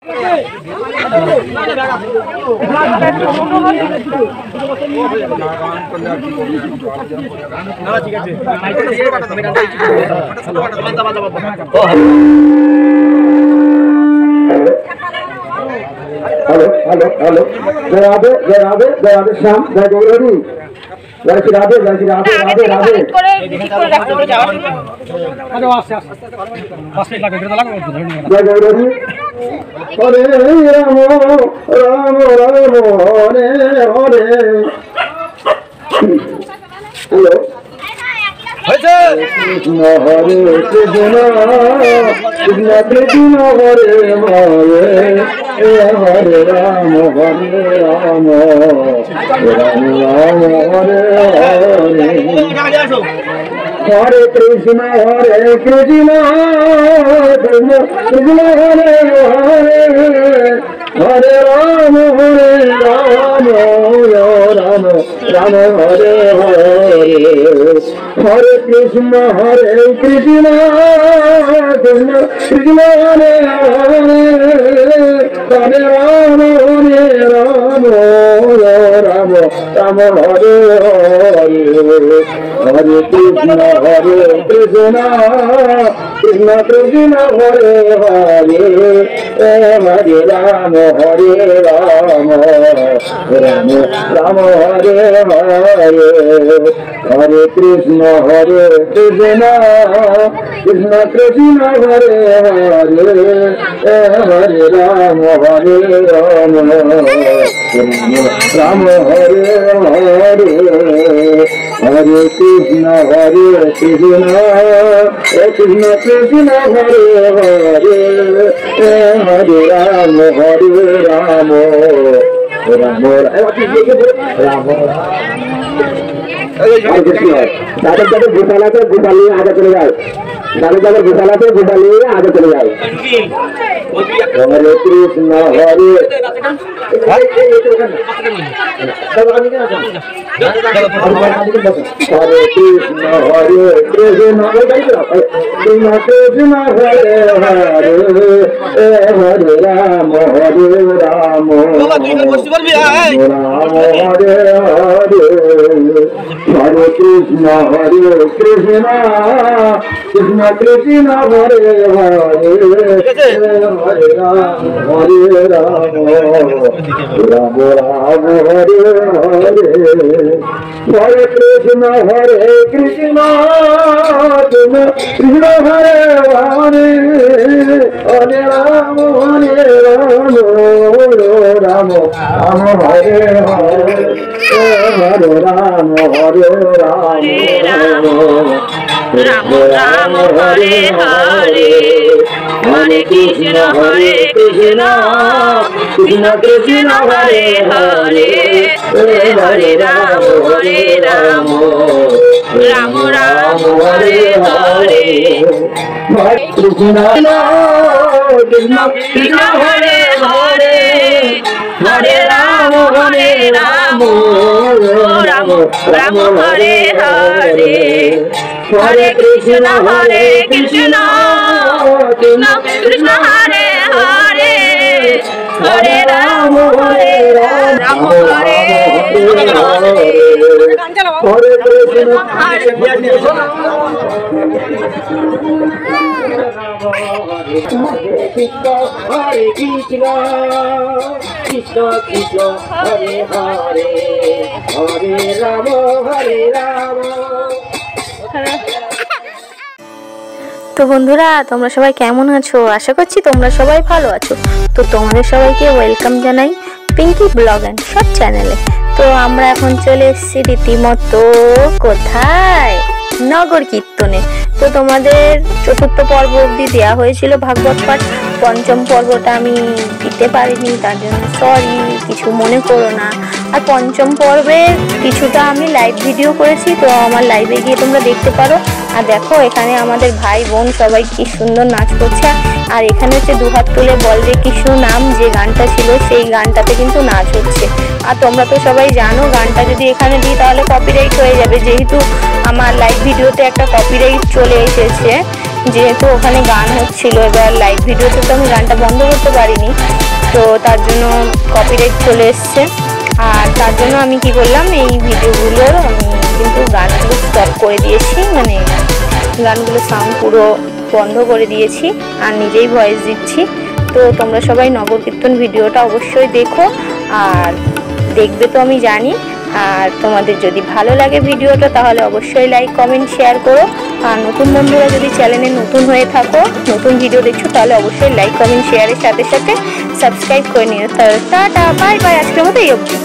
Hello hello hello जय राधे जय राधे जय राधे श्याम जय गौरी जय श्री राधे जय श्री राधे राधे राधे जय गौरी हरे राम राम राम हरे हरे हेलो कृष्ण हरे कृष्ण कृष्ण कृष्ण हरे हरे हरे राम हरे राम राम राम हरे हरे हरे कृष्ण कृष्ण कृष्ण हरे हरे हरे राम राम राम हरे हरे हरे कृष्ण कृष्ण कृष्ण कृष्ण हरे हरे हरे राम राम राम हरे हरे हरे कृष्ण कृष्ण कृष्ण कृष्ण हरे हरे हरे राम राम राम हरे हरे हरे कृष्ण कृष्ण कृष्ण कृष्ण हरे हरे हरे राम राम हरे हरे हरे कृष्ण कृष्ण कृष्ण कृष्ण हरे हरे हरे राम राम राम दादा जब घुसाला तो घुसाली आगे चले जाए दादा जब घुसाला तो घुसाली आगे चले जाए हरे कृष्ण हरे हरे कृष्ण कृष्ण कृष्ण कृष्ण हरे हरे हरे राम राम हरे हरे हरे कृष्ण कृष्ण कृष्ण कृष्ण हरे हरे हरे राम राम राम हरे हरे हरे कृष्ण कृष्ण कृष्ण हरे हरे हरे राम राम राम हरे हरे हरे राम राम राम हरे हरे हरे कृष्ण कृष्ण कृष्ण कृष्ण हरे हरे हरे राम राम राम हरे हरे कृष्ण कृष्ण कृष्ण हरे हरे हरे राम राम राम हरे हरे हरे कृष्ण कृष्ण कृष्ण कृष्ण हरे हरे हरे राम राम हरे हरे कृष्ण कृष्ण कृष्ण हरे हरे हरे राम তো বন্ধুরা তোমরা সবাই কেমন আছো? আশা করছি তোমরা সবাই ভালো আছো। তো তোমাদের সবাইকে ওয়েলকাম জানাই পিঙ্কি ব্লগ এন্ড শর্ট চ্যানেলে। তো আমরা এখন চলে এসেছি রীতিমতো কোথায়, নগর কীর্তনে। তো তোমাদের চতুর্থ পর্ব অবধি দেওয়া হয়েছিল ভাগবত পাঠ, পঞ্চম পর্বটা আমি দিতে পারিনি, তার জন্য সরি, কিছু মনে করো না। আর পঞ্চম পর্বের কিছুটা আমি লাইভ ভিডিও করেছি, তো আমার লাইভে গিয়ে তোমরা দেখতে পারো। আর দেখো এখানে আমাদের ভাই বোন সবাই কি সুন্দর নাচ করছে। আর এখানে হচ্ছে দুহাত তুলে বল রে কৃষ্ণ নাম যে গানটা ছিল সেই গানটাতে কিন্তু নাচ হচ্ছে। আর তোমরা তো সবাই জানো গানটা যদি এখানে দিই তাহলে কপিরাইট হয়ে যাবে, যেহেতু আমার লাইভ ভিডিওতে একটা কপিরাইট চলে এসেছে। যেহেতু ওখানে গান হচ্ছিল, এবার লাইভ ভিডিওতে তো আমি গানটা বন্ধ করতে পারিনি, তো তার জন্য কপিরাইট চলে এসছে। আর তার জন্য আমি কি করলাম, এই ভিডিওগুলোর আমি কিন্তু গানগুলো স্টপ করে দিয়েছি, মানে গানগুলো সাউন্ড পুরো বন্ধ করে দিয়েছি আর নিজেই ভয়েস দিচ্ছি। তো তোমরা সবাই নগর কীর্তন ভিডিওটা অবশ্যই দেখো, আর দেখবে তো আমি জানি। আর তোমাদের যদি ভালো লাগে ভিডিওটা তাহলে অবশ্যই লাইক কমেন্ট শেয়ার করো। আর নতুন বন্ধুরা যদি চ্যানেলে নতুন হয়ে থাকো, নতুন ভিডিও দেখছো, তাহলে অবশ্যই লাইক কমেন্ট শেয়ারের সাথে সাথে সাবস্ক্রাইব করে নিও। টাটা, বাই বাই, আজকের মতো এই অবধি।